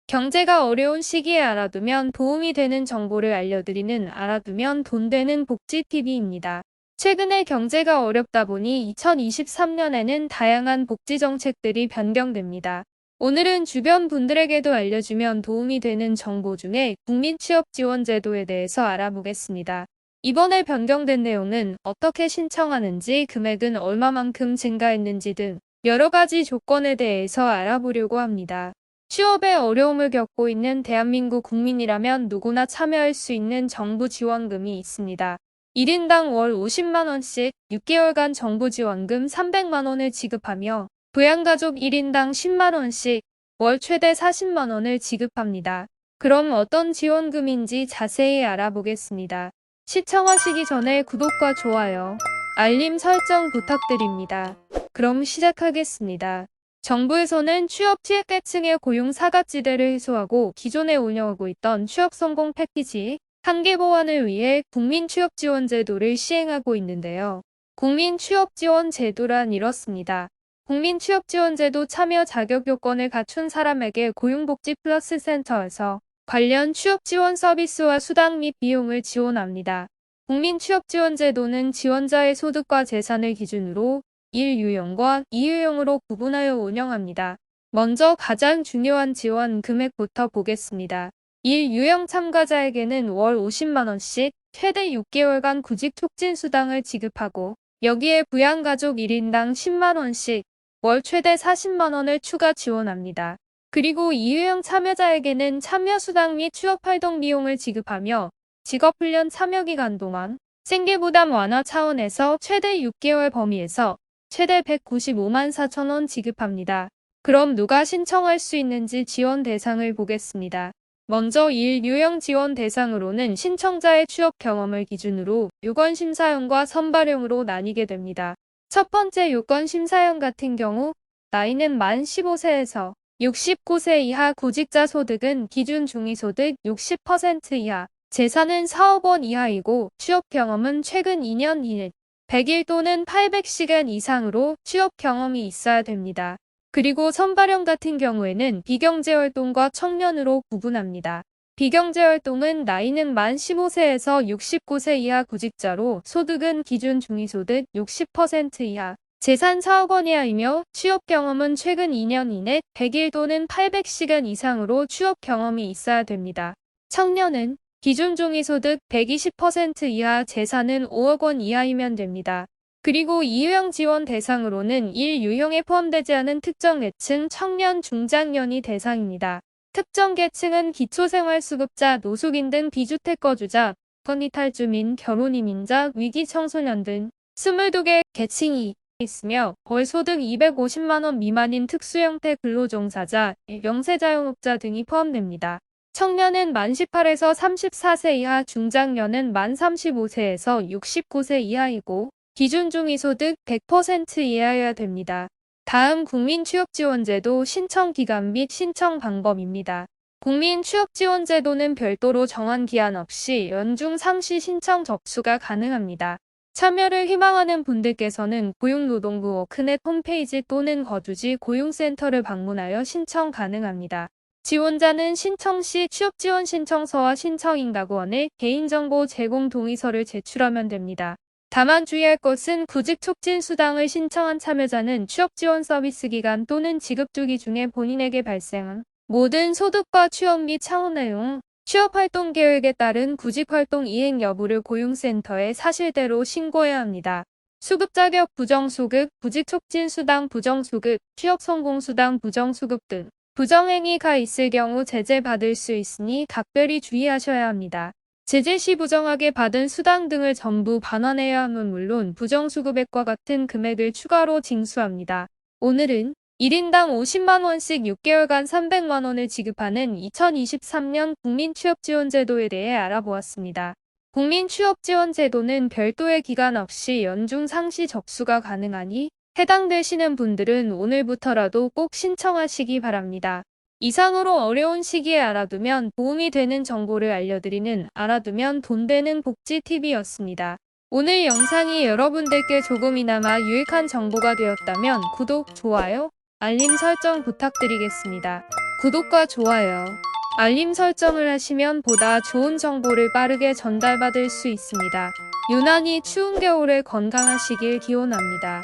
경제가 어려운 시기에 알아두면 도움이 되는 정보를 알려드리는 알아두면 돈 되는 복지TV입니다. 최근에 경제가 어렵다 보니 2023년에는 다양한 복지 정책들이 변경됩니다. 오늘은 주변 분들에게도 알려주면 도움이 되는 정보 중에 국민취업지원제도에 대해서 알아보겠습니다. 이번에 변경된 내용은 어떻게 신청하는지, 금액은 얼마만큼 증가했는지 등 여러 가지 조건에 대해서 알아보려고 합니다. 취업에 어려움을 겪고 있는 대한민국 국민이라면 누구나 참여할 수 있는 정부 지원금이 있습니다. 1인당 월 50만원씩 6개월간 정부 지원금 300만원을 지급하며 부양가족 1인당 10만원씩 월 최대 40만원을 지급합니다. 그럼 어떤 지원금인지 자세히 알아보겠습니다. 시청하시기 전에 구독과 좋아요, 알림 설정 부탁드립니다. 그럼 시작하겠습니다. 정부에서는 취업 취약계층의 고용 사각지대를 해소하고 기존에 운영하고 있던 취업성공 패키지 한계 보완을 위해 국민취업지원제도를 시행하고 있는데요. 국민취업지원제도란 이렇습니다. 국민취업지원제도 참여 자격 요건을 갖춘 사람에게 고용복지플러스센터에서 관련 취업지원 서비스와 수당 및 비용을 지원합니다. 국민취업지원제도는 지원자의 소득과 재산을 기준으로 1유형과 2유형으로 구분하여 운영합니다. 먼저 가장 중요한 지원 금액부터 보겠습니다. 1유형 참가자에게는 월 50만원씩 최대 6개월간 구직 촉진 수당을 지급하고 여기에 부양가족 1인당 10만원씩 월 최대 40만원을 추가 지원합니다. 그리고 2유형 참여자에게는 참여수당 및 취업활동 비용을 지급하며 직업훈련 참여기간 동안 생계부담 완화 차원에서 최대 6개월 범위에서 최대 195만 4천원 지급합니다. 그럼 누가 신청할 수 있는지 지원 대상을 보겠습니다. 먼저 1유형 지원 대상으로는 신청자의 취업 경험을 기준으로 요건 심사형과 선발형으로 나뉘게 됩니다. 첫 번째 요건 심사형 같은 경우 나이는 만 15세에서 69세 이하, 구직자 소득은 기준 중위소득 60% 이하, 재산은 4억 원 이하이고 취업 경험은 최근 2년 이내 100일 또는 800시간 이상으로 취업 경험이 있어야 됩니다. 그리고 선발형 같은 경우에는 비경제활동과 청년으로 구분합니다. 비경제활동은 나이는 만 15세에서 69세 이하 구직자로 소득은 기준 중위소득 60% 이하, 재산 4억 원 이하이며 취업 경험은 최근 2년 이내 100일 또는 800시간 이상으로 취업 경험이 있어야 됩니다. 청년은 기준 중위소득 120% 이하, 재산은 5억 원 이하이면 됩니다. 그리고 2유형 지원 대상으로는 1유형에 포함되지 않은 특정 계층, 청년, 중장년이 대상입니다. 특정 계층은 기초생활수급자, 노숙인 등 비주택 거주자, 건이탈주민, 결혼이민자, 위기청소년 등 22개 계층이 있으며 월 소득 250만원 미만인 특수형태 근로종사자, 영세자영업자 등이 포함됩니다. 청년은 만 18에서 34세 이하, 중장년은 만 35세에서 69세 이하이고 기준 중위소득 100% 이하여야 됩니다. 다음 국민취업지원제도 신청 기간 및 신청 방법입니다. 국민취업지원제도는 별도로 정한 기한 없이 연중 상시 신청 접수가 가능합니다. 참여를 희망하는 분들께서는 고용노동부 워크넷 홈페이지 또는 거주지 고용센터를 방문하여 신청 가능합니다. 지원자는 신청 시 취업지원 신청서와 신청인가구원의 개인정보 제공 동의서를 제출하면 됩니다. 다만 주의할 것은 구직 촉진 수당을 신청한 참여자는 취업지원 서비스 기간 또는 지급 주기 중에 본인에게 발생한 모든 소득과 취업 및 창업 내용, 취업활동 계획에 따른 구직활동 이행 여부를 고용센터에 사실대로 신고해야 합니다. 수급 자격 부정수급, 구직 촉진 수당 부정수급, 취업 성공 수당 부정수급 등 부정행위가 있을 경우 제재받을 수 있으니 각별히 주의하셔야 합니다. 제재 시 부정하게 받은 수당 등을 전부 반환해야 함은 물론 부정수급액과 같은 금액을 추가로 징수합니다. 오늘은 1인당 50만원씩 6개월간 300만원을 지급하는 2023년 국민취업지원제도에 대해 알아보았습니다. 국민취업지원제도는 별도의 기간 없이 연중 상시 접수가 가능하니 해당되시는 분들은 오늘부터라도 꼭 신청하시기 바랍니다. 이상으로 어려운 시기에 알아두면 도움이 되는 정보를 알려드리는 알아두면 돈 되는 복지TV였습니다. 오늘 영상이 여러분들께 조금이나마 유익한 정보가 되었다면 구독, 좋아요, 알림 설정 부탁드리겠습니다. 구독과 좋아요, 알림 설정을 하시면 보다 좋은 정보를 빠르게 전달받을 수 있습니다. 유난히 추운 겨울에 건강하시길 기원합니다.